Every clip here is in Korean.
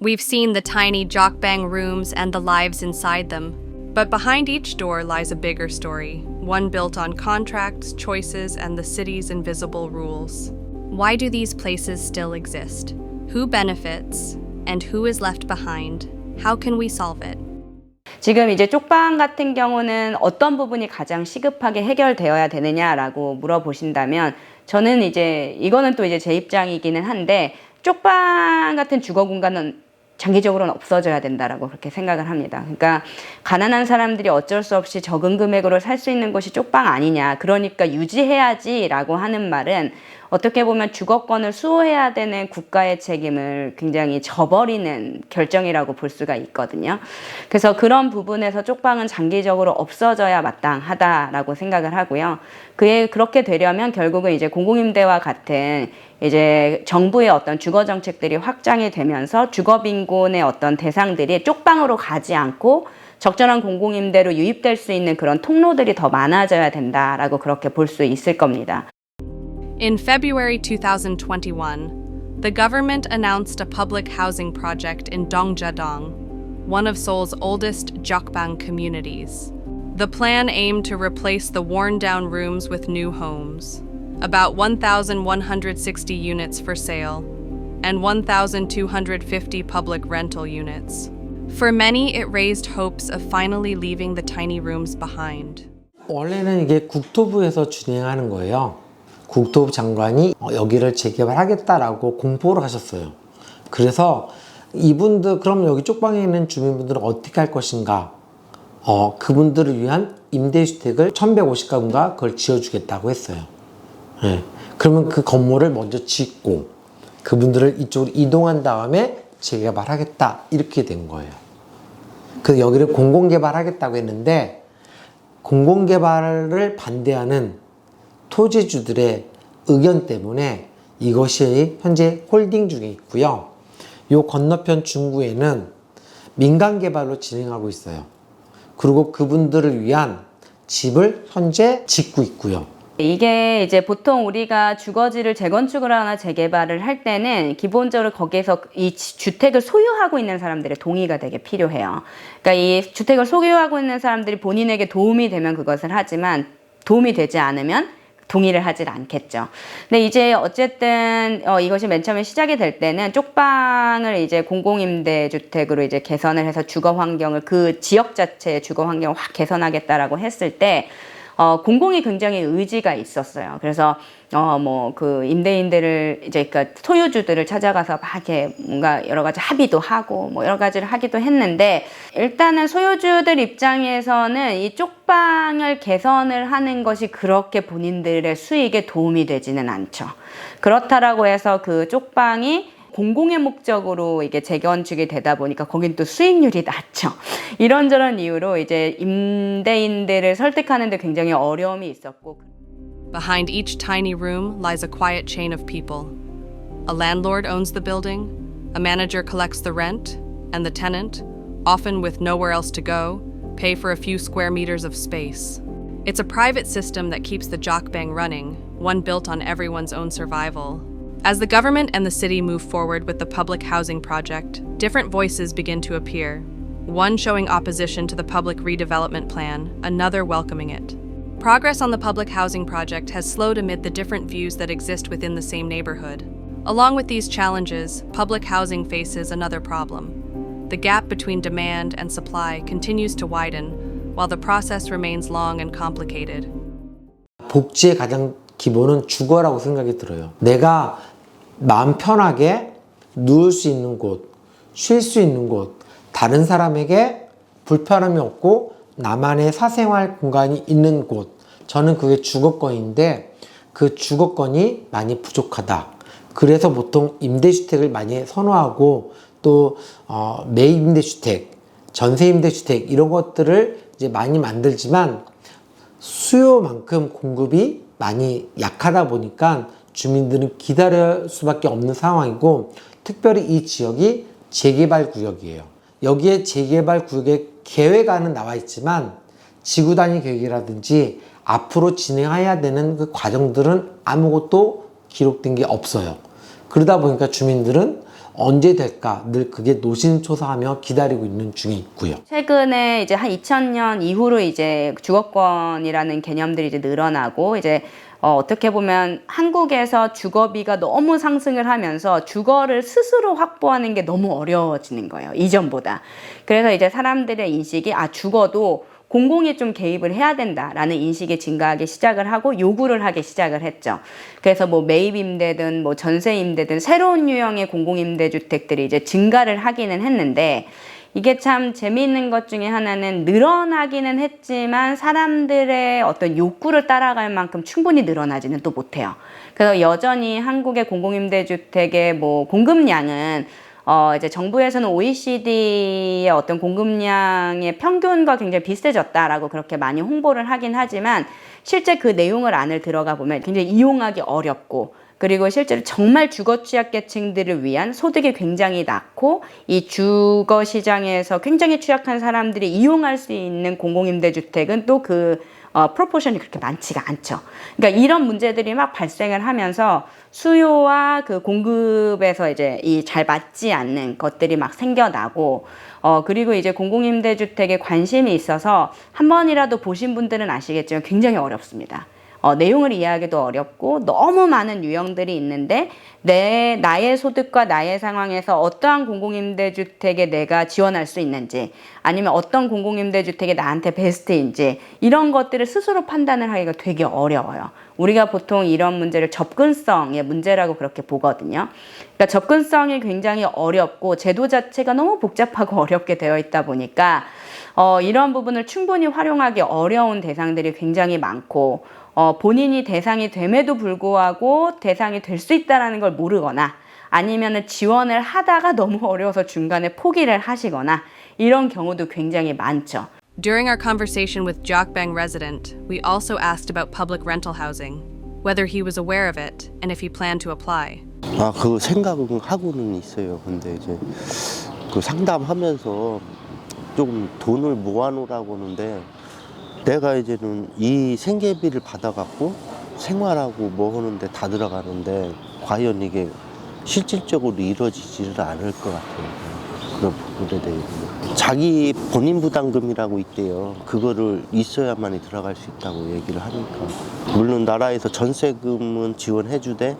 We've seen the tiny jokbang rooms and the lives inside them. But behind each door lies a bigger story, one built on contracts, choices, and the city's invisible rules. Why do these places still exist? Who benefits? And who is left behind? How can we solve it? 지금 이제 쪽방 같은 경우는 어떤 부분이 가장 시급하게 해결되어야 되느냐라고 물어보신다면 저는 이제 이거는 또 이제 제 입장이기는 한데 쪽방 같은 주거 공간은 장기적으로는 없어져야 된다라고 그렇게 생각을 합니다. 그러니까 가난한 사람들이 어쩔 수 없이 적은 금액으로 살 수 있는 곳이 쪽방 아니냐, 그러니까 유지해야지라고 하는 말은 어떻게 보면 주거권을 수호해야 되는 국가의 책임을 굉장히 저버리는 결정이라고 볼 수가 있거든요. 그래서 그런 부분에서 쪽방은 장기적으로 없어져야 마땅하다라고 생각을 하고요. 그렇게 되려면 결국은 이제 공공임대와 같은 이제 정부의 어떤 주거 정책들이 확장이 되면서 주거 빈곤의 어떤 대상들이 쪽방으로 가지 않고 적절한 공공임대로 유입될 수 있는 그런 통로들이 더 많아져야 된다라고 그렇게 볼 수 있을 겁니다. In February 2021, the government announced a public housing project in Dongjadong, one of Seoul's oldest jokbang communities. The plan aimed to replace the worn-down rooms with new homes. About 1,160 units for sale, and 1,250 public rental units. For many, it raised hopes of finally leaving the tiny rooms behind. 원래는 이게 국토부에서 진행하는 거예요. 국토부 장관이 여기를 재개발하겠다라고 공포를 하셨어요. 그래서 이분들, 그럼 여기 쪽방에 있는 주민분들은 어떻게 할 것인가? 그분들을 위한 임대주택을 1,150가구인가 그걸 지어주겠다고 했어요. 네. 그러면 그 건물을 먼저 짓고 그분들을 이쪽으로 이동한 다음에 재개발하겠다 이렇게 된 거예요. 그래서 여기를 공공개발하겠다고 했는데 공공개발을 반대하는 토지주들의 의견 때문에 이것이 현재 홀딩 중에 있고요. 요 건너편 중구에는 민간개발로 진행하고 있어요. 그리고 그분들을 위한 집을 현재 짓고 있고요. 이게 이제 보통 우리가 주거지를 재건축을 하거나 재개발을 할 때는 기본적으로 거기에서 이 주택을 소유하고 있는 사람들의 동의가 되게 필요해요. 그러니까 이 주택을 소유하고 있는 사람들이 본인에게 도움이 되면 그것을 하지만 도움이 되지 않으면 동의를 하질 않겠죠. 근데 이제 어쨌든 이것이 맨 처음에 시작이 될 때는 쪽방을 이제 공공임대주택으로 이제 개선을 해서 주거 환경을 그 지역 자체의 주거 환경을 확 개선하겠다라고 했을 때 공공이 굉장히 의지가 있었어요. 그래서 그 임대인들을 이제 그러니까 소유주들을 찾아가서 막 이렇게 뭔가 여러 가지 합의도 하고 뭐 여러 가지를 하기도 했는데 일단은 소유주들 입장에서는 이 쪽방을 개선을 하는 것이 그렇게 본인들의 수익에 도움이 되지는 않죠. 그렇다라고 해서 그 쪽방이 공공의 목적으로 이게 재건축이 되다 보니까 거긴 또 수익률이 낮죠. 이런저런 이유로 이제 임대인들을 설득하는 데 굉장히 어려움이 있었고. Behind each tiny room lies a quiet chain of people. A landlord owns the building, a manager collects the rent, and the tenant, often with nowhere else to go, pay for a few square meters of space. It's a private system that keeps the jokbang running, one built on everyone's own survival. As the government and the city move forward with the public housing project, different voices begin to appear. One showing opposition to the public redevelopment plan, another welcoming it. Progress on the public housing project has slowed amid the different views that exist within the same neighborhood. Along with these challenges, public housing faces another problem. The gap between demand and supply continues to widen, while the process remains long and complicated. 복지의 가장 기본은 주거라고 생각이 들어요. 내가 마음 편하게 누울 수 있는 곳, 쉴 수 있는 곳, 다른 사람에게 불편함이 없고 나만의 사생활 공간이 있는 곳, 저는 그게 주거권인데 그 주거권이 많이 부족하다. 그래서 보통 임대주택을 많이 선호하고 또 매입임대주택, 전세임대주택 이런 것들을 이제 많이 만들지만 수요만큼 공급이 많이 약하다 보니까 주민들은 기다릴 수밖에 없는 상황이고 특별히 이 지역이 재개발 구역이에요. 여기에 재개발 구역의 계획안은 나와 있지만 지구 단위 계획이라든지 앞으로 진행해야 되는 그 과정들은 아무것도 기록된 게 없어요. 그러다 보니까 주민들은 언제 될까 늘 그게 노심초사하며 기다리고 있는 중에 있고요. 최근에 이제 한 2000년 이후로 이제 주거권이라는 개념들이 이제 늘어나고 이제 어떻게 보면 한국에서 주거비가 너무 상승을 하면서 주거를 스스로 확보하는 게 너무 어려워지는 거예요. 이전보다. 그래서 이제 사람들의 인식이 주거도 공공이 좀 개입을 해야 된다라는 인식이 증가하기 시작을 하고 요구를 하기 시작을 했죠. 그래서 뭐 매입 임대든 뭐 전세 임대든 새로운 유형의 공공임대주택들이 이제 증가를 하기는 했는데 이게 참 재미있는 것 중에 하나는 늘어나기는 했지만 사람들의 어떤 욕구를 따라갈 만큼 충분히 늘어나지는 또 못해요. 그래서 여전히 한국의 공공임대주택의 뭐 공급량은 이제 정부에서는 OECD의 어떤 공급량의 평균과 굉장히 비슷해졌다라고 그렇게 많이 홍보를 하긴 하지만 실제 그 내용을 안을 들어가 보면 굉장히 이용하기 어렵고 그리고 실제로 정말 주거 취약계층들을 위한 소득이 굉장히 낮고 이 주거 시장에서 굉장히 취약한 사람들이 이용할 수 있는 공공임대주택은 또 그 프로포션이 그렇게 많지가 않죠. 그러니까 이런 문제들이 막 발생을 하면서 수요와 그 공급에서 이제 이 잘 맞지 않는 것들이 막 생겨나고 그리고 이제 공공임대주택에 관심이 있어서 한 번이라도 보신 분들은 아시겠지만 굉장히 어렵습니다. 내용을 이해하기도 어렵고 너무 많은 유형들이 있는데 나의 소득과 나의 상황에서 어떠한 공공임대주택에 내가 지원할 수 있는지 아니면 어떤 공공임대주택이 나한테 베스트인지 이런 것들을 스스로 판단을 하기가 되게 어려워요. 우리가 보통 이런 문제를 접근성의 문제라고 그렇게 보거든요. 그러니까 접근성이 굉장히 어렵고 제도 자체가 너무 복잡하고 어렵게 되어 있다 보니까 이런 부분을 충분히 활용하기 어려운 대상들이 굉장히 많고 본인이 대상이 됨에도 불구하고 대상이 될 수 있다는 걸 모르거나 아니면은 지원을 하다가 너무 어려워서 중간에 포기를 하시거나 이런 경우도 굉장히 많죠. During our conversation with Jokbang resident, we also asked about public rental housing, whether he was aware of it and if he planned to apply. 그 생각은 하고는 있어요. 근데 이제 그 상담하면서 좀 돈을 모아놓으라고 하는데 내가 이제는 이 생계비를 받아갖고 생활하고 뭐 하는데 다 들어가는데 과연 이게 실질적으로 이루어지지를 않을 것 같아요. 그런 부분에 대해서. 자기 본인 부담금이라고 있대요. 그거를 있어야만이 들어갈 수 있다고 얘기를 하니까. 물론 나라에서 전세금은 지원해주되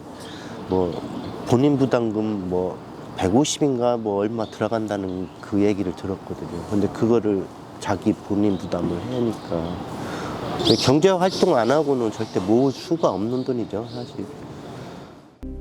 뭐 본인 부담금 뭐 150인가 뭐 얼마 들어간다는 그 얘기를 들었거든요. 근데 그거를 자기 본인 부담을 하니까 경제 활동 안 하고는 절대 모을 수가 없는 돈이죠, 사실.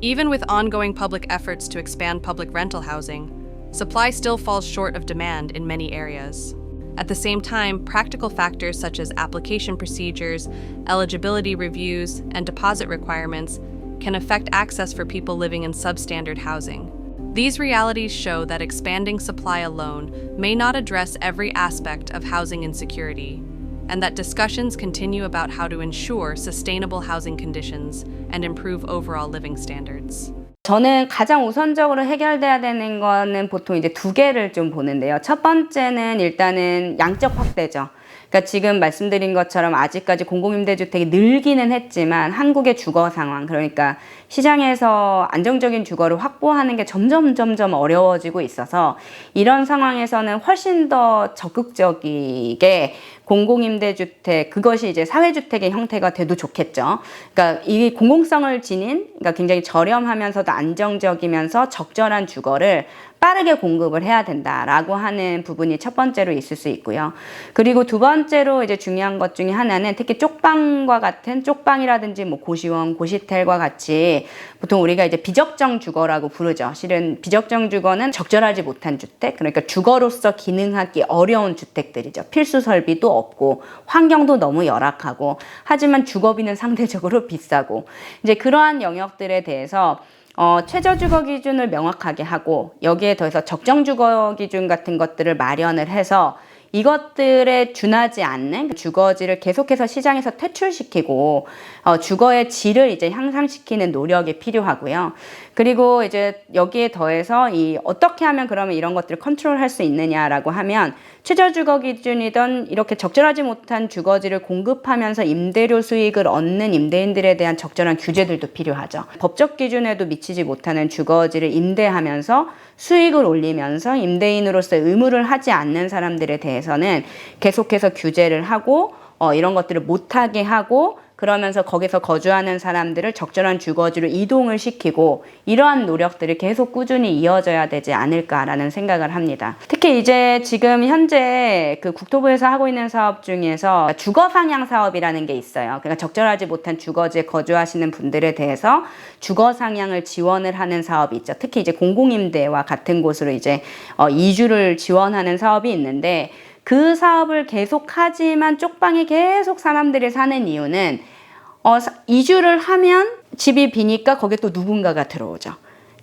Even with ongoing public efforts to expand public rental housing, supply still falls short of demand in many areas. At the same time, practical factors such as application procedures, eligibility reviews, and deposit requirements can affect access for people living in substandard housing. These realities show that expanding supply alone may not address every aspect of housing insecurity, and that discussions continue about how to ensure sustainable housing conditions and improve overall living standards. 저는 가장 우선적으로 해결돼야 되는 거는 보통 이제 두 개를 좀 보는데요. 첫 번째는 일단은 양적 확대죠. 그러니까 지금 말씀드린 것처럼 아직까지 공공임대주택이 늘기는 했지만 한국의 주거 상황, 그러니까 시장에서 안정적인 주거를 확보하는 게 점점 어려워지고 있어서 이런 상황에서는 훨씬 더 적극적이게 공공임대주택, 그것이 이제 사회주택의 형태가 돼도 좋겠죠. 그러니까 이 공공성을 지닌, 그러니까 굉장히 저렴하면서도 안정적이면서 적절한 주거를 빠르게 공급을 해야 된다라고 하는 부분이 첫 번째로 있을 수 있고요. 그리고 두 번째로 이제 중요한 것 중에 하나는 특히 쪽방과 같은 쪽방이라든지 뭐 고시원, 고시텔과 같이 보통 우리가 이제 비적정 주거라고 부르죠. 실은 비적정 주거는 적절하지 못한 주택, 그러니까 주거로서 기능하기 어려운 주택들이죠. 필수 설비도 없고 환경도 너무 열악하고 하지만 주거비는 상대적으로 비싸고 이제 그러한 영역들에 대해서 최저 주거 기준을 명확하게 하고 여기에 더해서 적정 주거 기준 같은 것들을 마련을 해서 이것들에 준하지 않는 주거지를 계속해서 시장에서 퇴출시키고 주거의 질을 이제 향상시키는 노력이 필요하고요. 그리고 이제 여기에 더해서 이 어떻게 하면 그러면 이런 것들을 컨트롤할 수 있느냐라고 하면 최저주거 기준이던 이렇게 적절하지 못한 주거지를 공급하면서 임대료 수익을 얻는 임대인들에 대한 적절한 규제들도 필요하죠. 법적 기준에도 미치지 못하는 주거지를 임대하면서 수익을 올리면서 임대인으로서 의무를 하지 않는 사람들에 대해서는 계속해서 규제를 하고 이런 것들을 못하게 하고 그러면서 거기서 거주하는 사람들을 적절한 주거지로 이동을 시키고 이러한 노력들이 계속 꾸준히 이어져야 되지 않을까라는 생각을 합니다. 특히 이제 지금 현재 그 국토부에서 하고 있는 사업 중에서 주거 상향 사업이라는 게 있어요. 그러니까 적절하지 못한 주거지에 거주하시는 분들에 대해서 주거 상향을 지원을 하는 사업이 있죠. 특히 이제 공공임대와 같은 곳으로 이제 이주를 지원하는 사업이 있는데 그 사업을 계속하지만 쪽방에 계속 사람들이 사는 이유는 이주를 하면 집이 비니까 거기에 또 누군가가 들어오죠.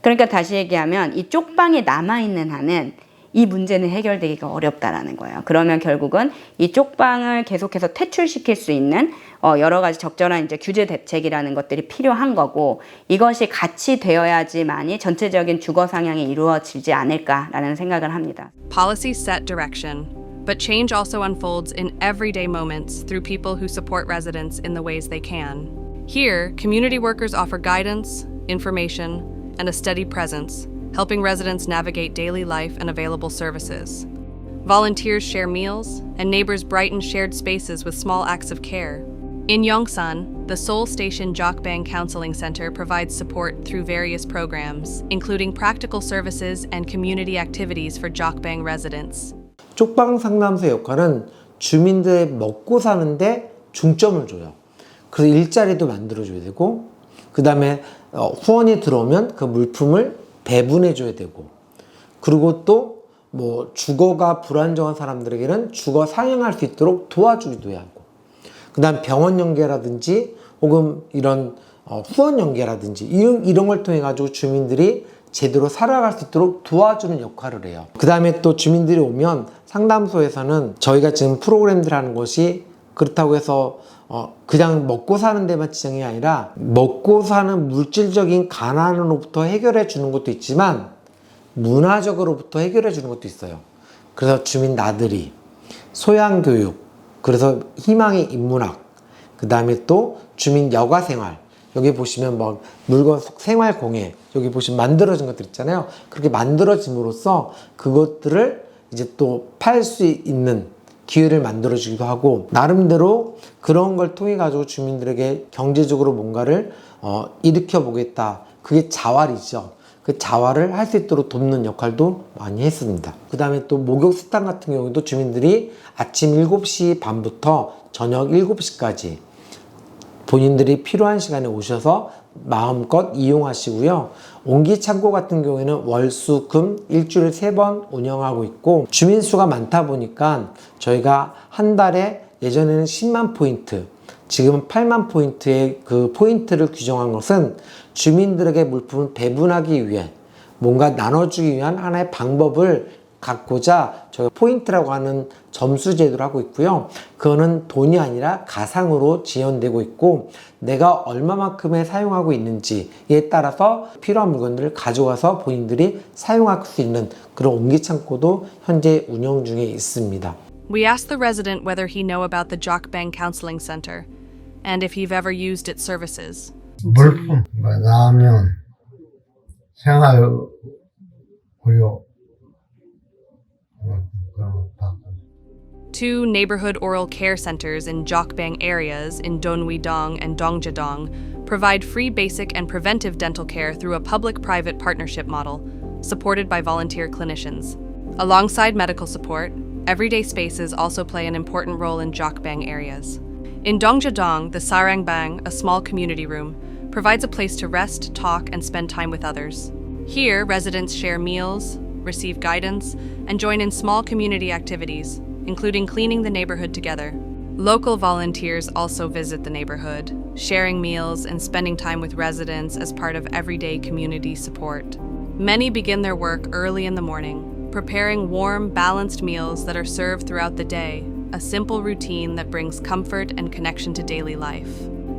그러니까 다시 얘기하면 이 쪽방에 남아있는 한은 이 문제는 해결되기가 어렵다라는 거예요. 그러면 결국은 이 쪽방을 계속해서 퇴출시킬 수 있는 여러 가지 적절한 이제 규제 대책이라는 것들이 필요한 거고 이것이 같이 되어야지만이 전체적인 주거 상향이 이루어지지 않을까라는 생각을 합니다. Policies set direction, but change also unfolds in everyday moments through people who support residents in the ways they can. Here, community workers offer guidance, information, and a steady presence, helping residents navigate daily life and available services. Volunteers share meals, and neighbors brighten shared spaces with small acts of care. In Yongsan, the Seoul Station Jokbang Counseling Center provides support through various programs, including practical services and community activities for Jokbang residents. 쪽방 상담소 역할은 주민들의 먹고 사는데 중점을 줘요. 그래서 일자리도 만들어줘야 되고 그 다음에 후원이 들어오면 그 물품을 배분해줘야 되고 그리고 또 뭐 주거가 불안정한 사람들에게는 주거 상향할 수 있도록 도와주기도 해야 하고 그 다음 병원 연계라든지 혹은 이런 후원 연계라든지 이런 걸 통해 가지고 주민들이 제대로 살아갈 수 있도록 도와주는 역할을 해요. 그 다음에 또 주민들이 오면 상담소에서는 저희가 지금 프로그램들 하는 것이 그렇다고 해서 그냥 먹고 사는 데만 지정이 아니라 먹고 사는 물질적인 가난으로부터 해결해 주는 것도 있지만 문화적으로부터 해결해 주는 것도 있어요. 그래서 주민 나들이, 소양교육, 그래서 희망의 인문학, 그 다음에 또 주민 여가생활, 여기 보시면 막 물건 생활공예, 여기 보시면 만들어진 것들 있잖아요. 그렇게 만들어짐으로써 그것들을 이제 또 팔 수 있는 기회를 만들어주기도 하고 나름대로 그런 걸 통해 가지고 주민들에게 경제적으로 뭔가를 일으켜 보겠다. 그게 자활이죠. 그 자활을 할 수 있도록 돕는 역할도 많이 했습니다. 그 다음에 또 목욕수탕 같은 경우도 주민들이 아침 7시 반부터 저녁 7시까지 본인들이 필요한 시간에 오셔서 마음껏 이용하시고요. 옹기창고 같은 경우에는 월, 수, 금 일주일에 3번 운영하고 있고 주민 수가 많다 보니까 저희가 한 달에 예전에는 10만 포인트 지금은 8만 포인트의 그 포인트를 규정한 것은 주민들에게 물품을 배분하기 위해 뭔가 나눠주기 위한 하나의 방법을 갖고자 저희가 포인트라고 하는 점수 제도를 하고 있고요. 그거는 돈이 아니라 가상으로 지연되고 있고 내가 얼마만큼의 사용하고 있는지에 따라서 필요한 물건들을 가져가서 본인들이 사용할 수 있는 그런 옹기창고도 현재 운영 중에 있습니다. We asked the resident whether he know about the Jokbang Counseling Center and if he've ever used its services. 물품, 라면, 생활의료 그런 거 받고. 2 neighborhood oral care centers in Jokbang areas in Donwi-dong and Dongjadong provide free basic and preventive dental care through a public-private partnership model, supported by volunteer clinicians. Alongside medical support, everyday spaces also play an important role in Jokbang areas. In Dongjadong, the Sarangbang, a small community room, provides a place to rest, talk, and spend time with others. Here, residents share meals, receive guidance, and join in small community activities, including cleaning the neighborhood together. Local volunteers also visit the neighborhood, sharing meals and spending time with residents as part of everyday community support. Many begin their work early in the morning, preparing warm, balanced meals that are served throughout the day, a simple routine that brings comfort and connection to daily life.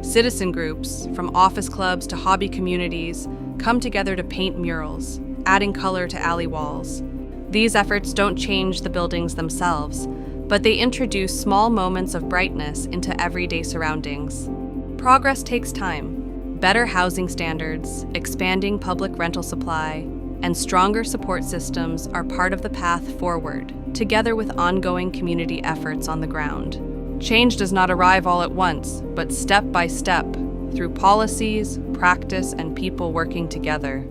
Citizen groups, from office clubs to hobby communities, come together to paint murals, adding color to alley walls. These efforts don't change the buildings themselves, but they introduce small moments of brightness into everyday surroundings. Progress takes time. Better housing standards, expanding public rental supply, and stronger support systems are part of the path forward, together with ongoing community efforts on the ground. Change does not arrive all at once, but step by step, through policies, practice, and people working together.